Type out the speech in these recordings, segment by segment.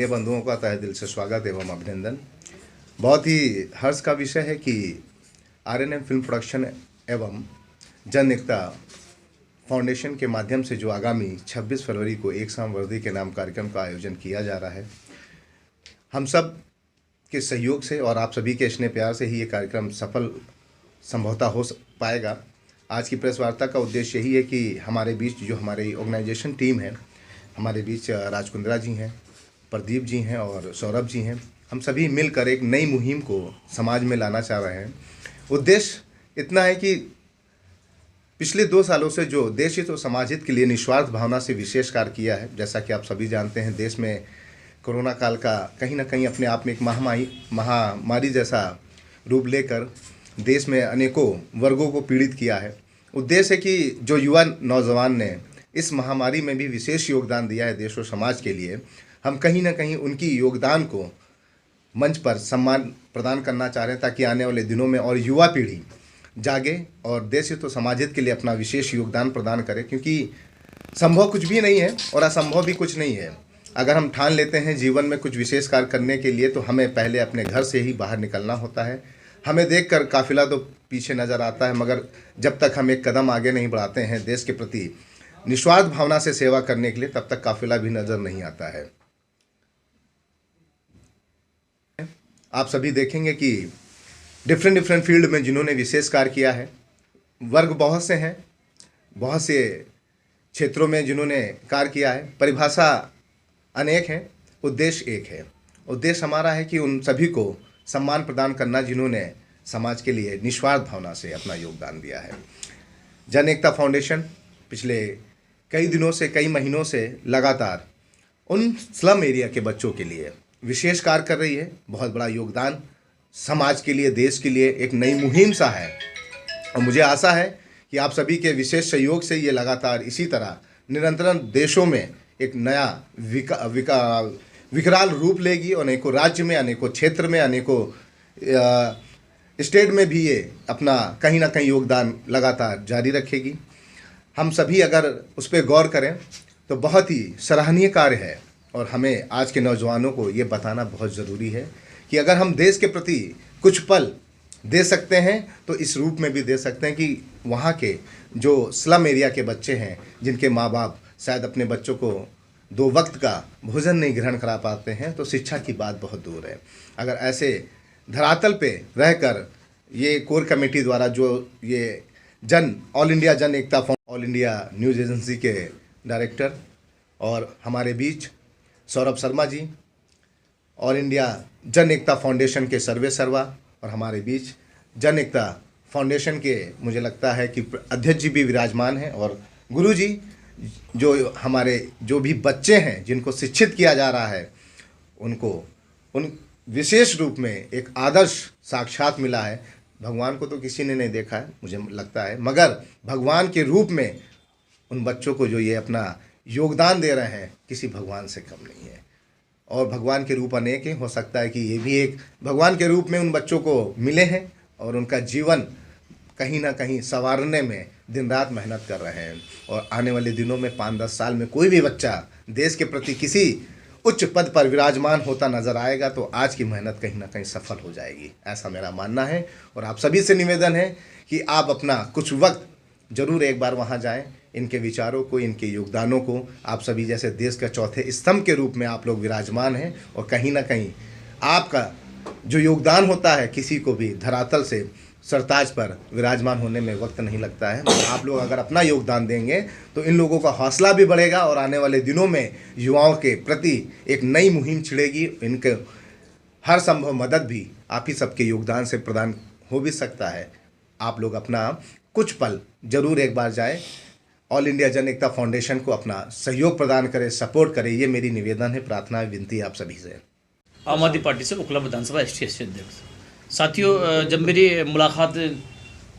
Media बंधुओं का तहे दिल से स्वागत एवं अभिनंदन। बहुत ही हर्ष का विषय है कि आरएनएम फिल्म प्रोडक्शन एवं जन एकता फाउंडेशन के माध्यम से जो आगामी 26 फरवरी को एक शाम वर्दी के नाम कार्यक्रम का आयोजन किया जा रहा है, हम सब के सहयोग से और आप सभी के स्नेह प्यार से ही ये कार्यक्रम सफल संभवतः हो पाएगा। आज की प्रेस वार्ता का उद्देश्य यही है कि हमारे बीच जो हमारी ऑर्गेनाइजेशन टीम है, हमारे बीच राजकुंद्रा जी हैं, प्रदीप जी हैं और सौरभ जी हैं, हम सभी मिलकर एक नई मुहिम को समाज में लाना चाह रहे हैं। उद्देश्य इतना है कि पिछले 2 सालों से जो देश हित और समाज हित के लिए निस्वार्थ भावना से विशेष कार्य किया है, जैसा कि आप सभी जानते हैं, देश में कोरोना काल का कहीं ना कहीं अपने आप में एक महामारी जैसा रूप लेकर देश में अनेकों वर्गों को पीड़ित किया है। उद्देश्य है कि जो युवा नौजवान ने इस महामारी में भी विशेष योगदान दिया है देश और समाज के लिए, हम कहीं ना कहीं उनकी योगदान को मंच पर सम्मान प्रदान करना चाह रहे हैं, ताकि आने वाले दिनों में और युवा पीढ़ी जागे और देश हित और समाज हित के लिए अपना विशेष योगदान प्रदान करे। क्योंकि संभव कुछ भी नहीं है और असंभव भी कुछ नहीं है। अगर हम ठान लेते हैं जीवन में कुछ विशेष कार्य करने के लिए, तो हमें पहले अपने घर से ही बाहर निकलना होता है। हमें देखकर काफिला तो पीछे नज़र आता है, मगर जब तक हम एक कदम आगे नहीं बढ़ाते हैं देश के प्रति निस्वार्थ भावना से सेवा करने के लिए, तब तक काफिला भी नज़र नहीं आता है। आप सभी देखेंगे कि डिफरेंट फील्ड में जिन्होंने विशेष कार्य किया है, वर्ग बहुत से हैं, बहुत से क्षेत्रों में जिन्होंने कार्य किया है, परिभाषा अनेक हैं, उद्देश्य एक है। उद्देश्य हमारा है कि उन सभी को सम्मान प्रदान करना जिन्होंने समाज के लिए निस्वार्थ भावना से अपना योगदान दिया है। जन एकता फाउंडेशन पिछले कई दिनों से, कई महीनों से लगातार उन स्लम एरिया के बच्चों के लिए विशेष कार्य कर रही है। बहुत बड़ा योगदान समाज के लिए, देश के लिए एक नई मुहिम सा है और मुझे आशा है कि आप सभी के विशेष सहयोग से ये लगातार इसी तरह निरंतर देशों में एक नया विकराल रूप लेगी और अनेकों राज्य में, अनेकों क्षेत्र में, अनेकों स्टेट में भी ये अपना कहीं ना कहीं योगदान लगातार जारी रखेगी। हम सभी अगर उस पर गौर करें तो बहुत ही सराहनीय कार्य है और हमें आज के नौजवानों को ये बताना बहुत ज़रूरी है कि अगर हम देश के प्रति कुछ पल दे सकते हैं तो इस रूप में भी दे सकते हैं कि वहाँ के जो स्लम एरिया के बच्चे हैं, जिनके माँ बाप शायद अपने बच्चों को 2 वक्त का भोजन नहीं ग्रहण करा पाते हैं, तो शिक्षा की बात बहुत दूर है। अगर ऐसे धरातल पे रहकर ये कोर कमेटी द्वारा जो ये ऑल इंडिया जन एकता ऑल इंडिया न्यूज़ एजेंसी के डायरेक्टर और हमारे बीच सौरभ शर्मा जी, ऑल इंडिया जन एकता फाउंडेशन के सर्वा और हमारे बीच जन एकता फाउंडेशन के मुझे लगता है कि अध्यक्ष जी भी विराजमान हैं, और गुरु जी जो हमारे जो भी बच्चे हैं जिनको शिक्षित किया जा रहा है, उनको उन विशेष रूप में एक आदर्श साक्षात मिला है। भगवान को तो किसी ने नहीं देखा है मुझे लगता है, मगर भगवान के रूप में उन बच्चों को जो ये अपना योगदान दे रहे हैं, किसी भगवान से कम नहीं है। और भगवान के रूप अनेक हैं, हो सकता है कि ये भी एक भगवान के रूप में उन बच्चों को मिले हैं और उनका जीवन कहीं ना कहीं संवारने में दिन रात मेहनत कर रहे हैं। और आने वाले दिनों में 5-10 साल में कोई भी बच्चा देश के प्रति किसी उच्च पद पर विराजमान होता नजर आएगा, तो आज की मेहनत कहीं ना कहीं सफल हो जाएगी, ऐसा मेरा मानना है। और आप सभी से निवेदन है कि आप अपना कुछ वक्त जरूर एक बार वहाँ जाएं। इनके विचारों को, इनके योगदानों को, आप सभी जैसे देश का चौथे स्तंभ के रूप में आप लोग विराजमान हैं, और कहीं ना कहीं आपका जो योगदान होता है, किसी को भी धरातल से सरताज पर विराजमान होने में वक्त नहीं लगता है। आप लोग अगर अपना योगदान देंगे तो इन लोगों का हौसला भी बढ़ेगा और आने वाले दिनों में युवाओं के प्रति एक नई मुहिम छिड़ेगी। इनके हर संभव मदद भी आप ही सबके योगदान से प्रदान हो भी सकता है। आप लोग अपना कुछ पल जरूर एक बार जाए, ऑल इंडिया जन एकता फाउंडेशन को अपना सहयोग प्रदान करें, सपोर्ट करें, ये मेरी निवेदन है, प्रार्थना है, विनती है आप सभी से। आम आदमी पार्टी से ओखला विधानसभा ST अध्यक्ष। साथियों, जब मेरी मुलाकात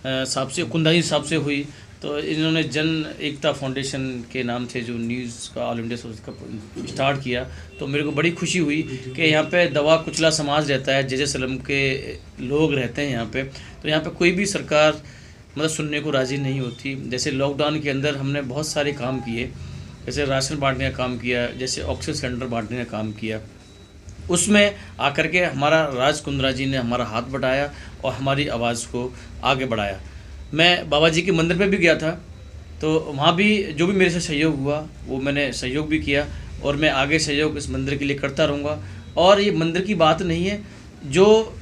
साहब से, कुंदाई साहब से हुई, तो इन्होंने जन एकता फाउंडेशन के नाम से जो न्यूज़ का ऑल इंडिया सोर्स का स्टार्ट किया, तो मेरे को बड़ी खुशी हुई कि यहाँ पे दवा कुचला समाज रहता है, जैसे सलम के लोग रहते हैं यहाँ पे, तो यहाँ पे कोई भी सरकार मतलब सुनने को राज़ी नहीं होती। जैसे लॉकडाउन के अंदर हमने बहुत सारे काम किए, जैसे राशन बांटने का काम किया, जैसे ऑक्सीजन सिलेंडर बांटने का काम किया, उसमें आकर के हमारा राज कुंद्रा जी ने हमारा हाथ बढ़ाया और हमारी आवाज़ को आगे बढ़ाया। मैं बाबा जी के मंदिर पे भी गया था, तो वहाँ भी जो भी मेरे से सहयोग हुआ वो मैंने सहयोग भी किया और मैं आगे सहयोग इस मंदिर के लिए करता रहूँगा। और ये मंदिर की बात नहीं है, जो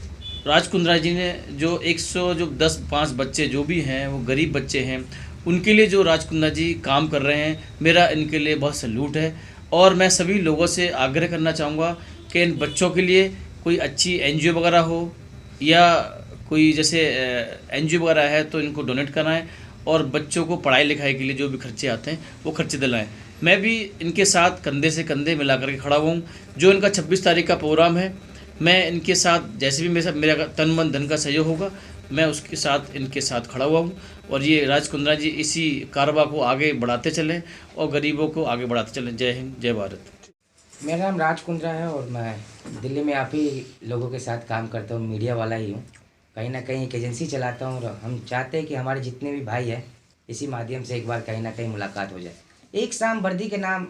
राज कुंद्रा जी ने जो 10-5 बच्चे जो भी हैं वो गरीब बच्चे हैं, उनके लिए जो राज कुंद्रा जी काम कर रहे हैं, मेरा इनके लिए बहुत सैल्यूट है। और मैं सभी लोगों से आग्रह करना चाहूँगा कि इन बच्चों के लिए कोई अच्छी एनजीओ वगैरह हो या कोई जैसे एनजीओ वगैरह है तो इनको डोनेट कराएं और बच्चों को पढ़ाई लिखाई के लिए जो भी खर्चे आते हैं वो खर्चे दिलाएं। मैं भी इनके साथ कंधे से कंधे मिला करके खड़ा हुआ हूँ। जो इनका 26 तारीख का प्रोग्राम है, मैं इनके साथ जैसे भी मेरा तन मन धन का सहयोग होगा, मैं उसके साथ इनके साथ खड़ा हुआ हूँ। और ये राज कुंद्रा जी इसी कारवा को आगे बढ़ाते चलें और गरीबों को आगे बढ़ाते चलें। जय हिंद, जय भारत। मेरा नाम राज कुंद्रा है और मैं दिल्ली में आप ही लोगों के साथ काम करता हूँ, मीडिया वाला ही हूँ। कहीं ना कहीं एक एजेंसी चलाता हूँ और हम चाहते हैं कि हमारे जितने भी भाई हैं इसी माध्यम से एक बार कहीं ना कहीं मुलाकात हो जाए। एक शाम वर्दी के नाम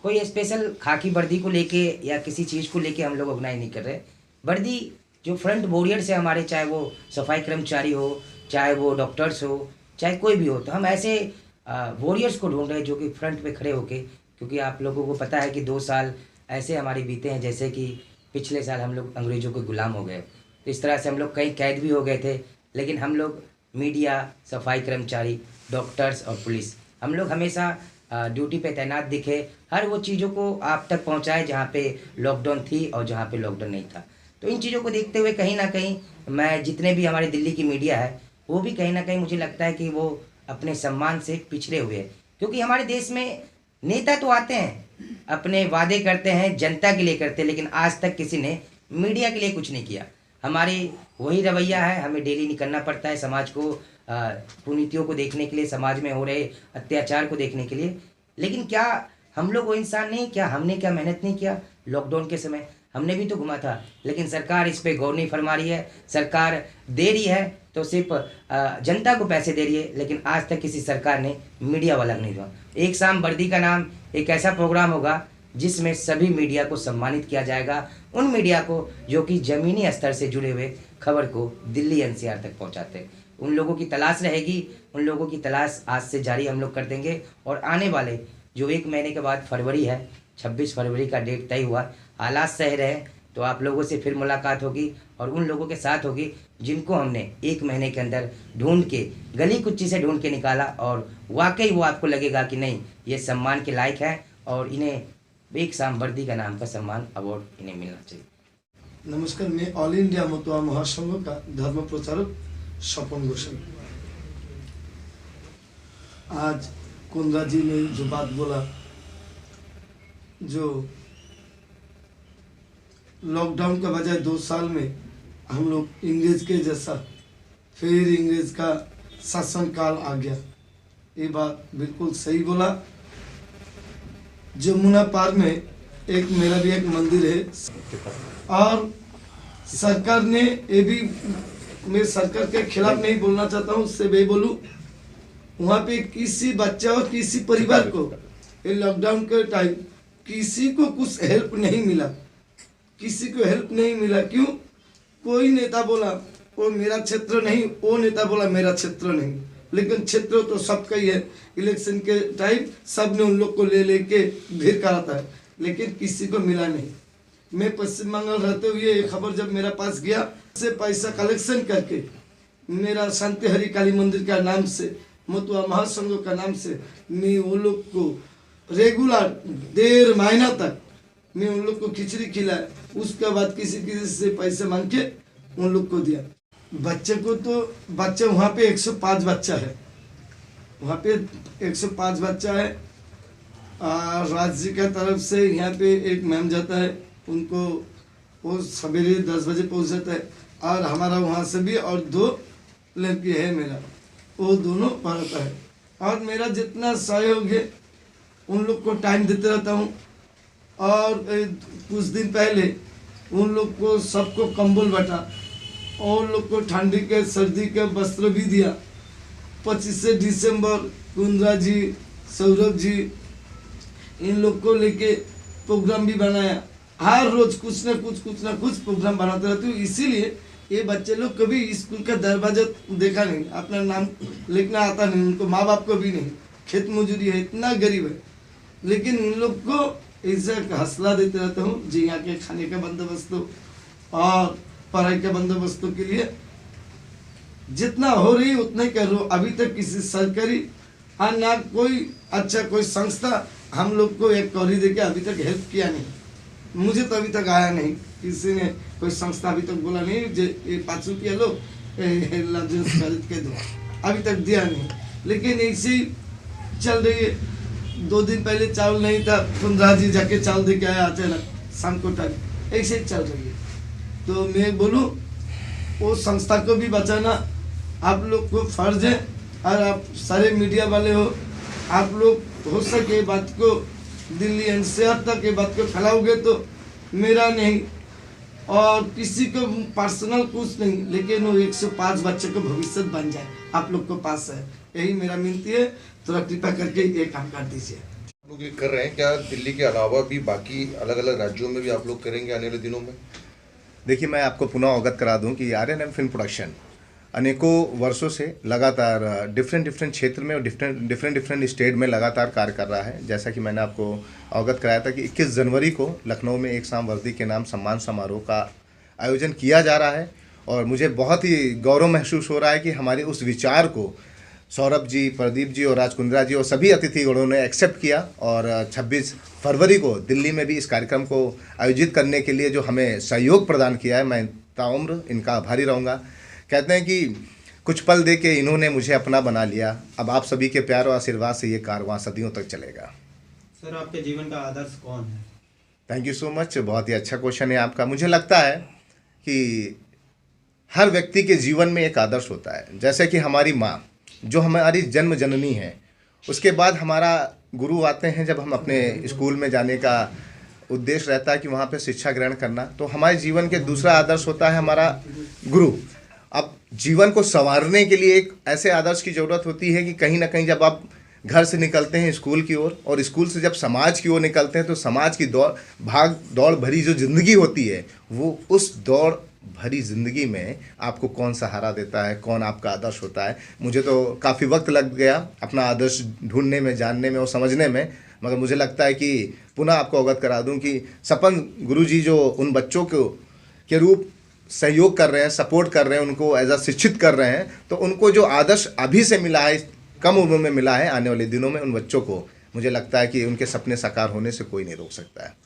कोई स्पेशल खाकी वर्दी को लेके या किसी चीज़ को लेके हम लोग ऑर्गेनाइज नहीं कर रहे। वर्दी जो फ्रंट वॉरियर्स है हमारे, चाहे वो सफाई कर्मचारी हो, चाहे वो डॉक्टर्स हो, चाहे कोई भी हो, तो हम ऐसे वॉरियर्स को ढूंढ रहे हैं जो कि फ्रंट पे खड़े होके, क्योंकि आप लोगों को पता है कि 2 साल ऐसे हमारे बीते हैं जैसे कि पिछले साल हम लोग अंग्रेज़ों के गुलाम हो गए। तो इस तरह से हम लोग कई कैद भी हो गए थे, लेकिन हम लोग मीडिया, सफाई कर्मचारी, डॉक्टर्स और पुलिस, हम लोग हमेशा ड्यूटी पे तैनात दिखे, हर वो चीज़ों को आप तक पहुंचाए जहां पे लॉकडाउन थी और जहां पे लॉकडाउन नहीं था। तो इन चीज़ों को देखते हुए कहीं ना कहीं मैं जितने भी हमारे दिल्ली की मीडिया है वो भी कहीं ना कहीं मुझे लगता है कि वो अपने सम्मान से पिछड़े हुए हैं, क्योंकि हमारे देश में नेता तो आते हैं, अपने वादे करते हैं, जनता के लिए करते हैं, लेकिन आज तक किसी ने मीडिया के लिए कुछ नहीं किया। हमारी वही रवैया है, हमें डेली निकलना पड़ता है समाज को, कुनीतियों को देखने के लिए, समाज में हो रहे अत्याचार को देखने के लिए। लेकिन क्या हम लोग वो इंसान नहीं, क्या हमने क्या मेहनत नहीं किया? लॉकडाउन के समय हमने भी तो घुमा था, लेकिन सरकार इस पे गौर नहीं फरमा रही है। सरकार दे रही है तो सिर्फ जनता को पैसे दे रही है, लेकिन आज तक किसी सरकार ने मीडिया वाला नहीं दिया। एक शाम वर्दी का नाम एक ऐसा प्रोग्राम होगा जिसमें सभी मीडिया को सम्मानित किया जाएगा, उन मीडिया को जो कि ज़मीनी स्तर से जुड़े हुए खबर को दिल्ली एनसीआर तक पहुंचाते हैं। उन लोगों की तलाश रहेगी, उन लोगों की तलाश आज से जारी हम लोग कर देंगे। और आने वाले जो 1 महीने के बाद फरवरी है, 26 फरवरी का डेट तय हुआ, हालात सही रहे तो आप लोगों से फिर मुलाकात होगी और उन लोगों के साथ होगी जिनको हमने 1 महीने के अंदर ढूंढ के, गली कुच्ची से ढूंढ के निकाला और वाकई वो आपको लगेगा कि नहीं, ये सम्मान के लायक है और इन्हें एक शाम वर्दी का नाम का सम्मान अवार्ड इन्हें मिलना चाहिए। नमस्कार, मैं ऑल इंडिया मतुआ महासंघ का धर्म प्रचारक स्वपन घोषाल। आज कुंद्रा जी ने जो बात बोला, जो लॉकडाउन के बजाय 2 साल में हम लोग इंग्रेज के जैसा फिर इंग्रेज का शासन काल आ गया, ये बात बिल्कुल सही बोला। जमुना पार में एक मेरा भी एक मंदिर है और सरकार ने, ये भी मैं सरकार के खिलाफ नहीं बोलना चाहता हूँ, उससे मैं बोलूँ, वहाँ पे किसी बच्चा और किसी परिवार को ये लॉकडाउन के टाइम किसी को कुछ हेल्प नहीं मिला, किसी को हेल्प नहीं मिला। क्यों? कोई नेता बोला वो मेरा क्षेत्र नहीं, वो नेता बोला मेरा क्षेत्र नहीं, लेकिन क्षेत्र तो सबका ही है। इलेक्शन के टाइम सब ने उन लोग को ले लेके भीड़ कराता है, लेकिन किसी को मिला नहीं। मैं पश्चिम बंगाल रहते हुए ये खबर जब मेरा पास गया, से पैसा कलेक्शन करके मेरा शांति हरि काली मंदिर का नाम से, मतुआ महासंघ का नाम से, मैं वो लोग को रेगुलर 1.5 महीना तक मैं उन लोग को खिचड़ी खिलाया। उसके बाद किसी किसी से पैसे मांग के उन लोग को दिया। बच्चे को तो बच्चे वहाँ पे 105 बच्चा है, वहाँ पे 105 बच्चा है। राज्य की तरफ से यहाँ पे एक मैम जाता है, उनको वो सवेरे 10 बजे पहुँच जाता है, और हमारा वहाँ से भी और 2 लड़की है मेरा, वो दोनों पढ़ता है। और मेरा जितना सहयोग है उन लोग को टाइम देते रहता हूँ। और कुछ दिन पहले उन लोग को सबको कंबल बटा और लोग को ठंडी के सर्दी के वस्त्र भी दिया। 25 दिसंबर कुंद्रा जी, सौरभ जी, इन लोग को लेके प्रोग्राम भी बनाया हर रोज कुछ ना कुछ प्रोग्राम बनाते रहती हूँ। इसीलिए ये बच्चे लोग कभी स्कूल का दरवाजा देखा नहीं, अपना नाम लिखना आता नहीं, उनको माँ बाप को भी नहीं, खेत मजदूरी है, इतना गरीब है, लेकिन उन लोग को ऐसा हौसला देते रहता हूँ जी यहाँ के खाने का बंदोबस्त और पढ़ाई का बंदोबस्त के लिए जितना हो रही उतना ही कर रहा हूँ। अभी तक किसी सरकारी ना कोई अच्छा कोई संस्था हम लोग को एक कौड़ी दे के अभी तक हेल्प किया नहीं, मुझे तो अभी तक आया नहीं, किसी ने कोई संस्था अभी तक बोला नहीं जे 5 रुपया लो लंच खरीद के दो, अभी तक दिया नहीं। लेकिन ऐसे ही चल रही है। 2 दिन पहले चावल नहीं था, कुंद्रा जी जाके चावल दे के आया अचानक शाम को टाइम, ऐसे ही चल रही है। तो मैं बोलूँ वो संस्था को भी बचाना आप लोग को फर्ज है, और आप सारे मीडिया वाले हो, आप लोग हो सके बात को दिल्ली एनसीआर तक ये बात को फैलाओगे तो मेरा नहीं और किसी को पर्सनल कुछ नहीं, लेकिन वो 105 बच्चे को भविष्य बन जाए आप लोग को पास है, यही मेरा विनती है। थोड़ा कृपा करके ये काम कर दीजिए। आप लोग ये कर रहे हैं, क्या दिल्ली के अलावा भी बाकी अलग अलग राज्यों में भी आप लोग करेंगे आने वाले दिनों में? देखिए, मैं आपको पुनः अवगत करा दूं कि आर्यन फिल्म प्रोडक्शन अनेकों वर्षों से लगातार डिफरेंट क्षेत्र में और डिफरेंट स्टेट में लगातार कार्य कर रहा है। जैसा कि मैंने आपको अवगत कराया था कि 21 जनवरी को लखनऊ में एक शाम वर्दी के नाम सम्मान समारोह का आयोजन किया जा रहा है, और मुझे बहुत ही गौरव महसूस हो रहा है कि हमारे उस विचार को सौरभ जी, प्रदीप जी और राज कुंद्रा जी और सभी अतिथिगणों ने एक्सेप्ट किया, और 26 फरवरी को दिल्ली में भी इस कार्यक्रम को आयोजित करने के लिए जो हमें सहयोग प्रदान किया है, मैं ताउम्र इनका आभारी रहूँगा। कहते हैं कि कुछ पल दे के इन्होंने मुझे अपना बना लिया, अब आप सभी के प्यार और आशीर्वाद से ये कारवां सदियों तक चलेगा। सर, आपके जीवन का आदर्श कौन है? थैंक यू सो मच, बहुत ही अच्छा क्वेश्चन है आपका। मुझे लगता है कि हर व्यक्ति के जीवन में एक आदर्श होता है। जैसे कि हमारी माँ जो हमारी जन्म जननी है, उसके बाद हमारा गुरु आते हैं। जब हम अपने स्कूल में जाने का उद्देश्य रहता है कि वहाँ पे शिक्षा ग्रहण करना, तो हमारे जीवन के दूसरा आदर्श होता है हमारा गुरु। अब जीवन को संवारने के लिए एक ऐसे आदर्श की ज़रूरत होती है कि कहीं ना कहीं जब आप घर से निकलते हैं स्कूल की ओर, और स्कूल से जब समाज की ओर निकलते हैं, तो समाज की भाग दौड़ भरी जो ज़िंदगी होती है, वो उस दौड़ भरी ज़िंदगी में आपको कौन सहारा देता है, कौन आपका आदर्श होता है। मुझे तो काफ़ी वक्त लग गया अपना आदर्श ढूंढने में, जानने में और समझने में, मगर मुझे लगता है कि पुनः आपको अवगत करा दूं कि सपन गुरुजी जो उन बच्चों को के रूप सहयोग कर रहे हैं, सपोर्ट कर रहे हैं, उनको एज अ शिक्षित कर रहे हैं, तो उनको जो आदर्श अभी से मिला है, कम उम्र में मिला है, आने वाले दिनों में उन बच्चों को मुझे लगता है कि उनके सपने साकार होने से कोई नहीं रोक सकता है।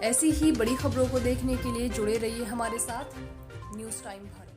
ऐसी ही बड़ी खबरों को देखने के लिए जुड़े रहिए हमारे साथ न्यूज़ टाइम भारत।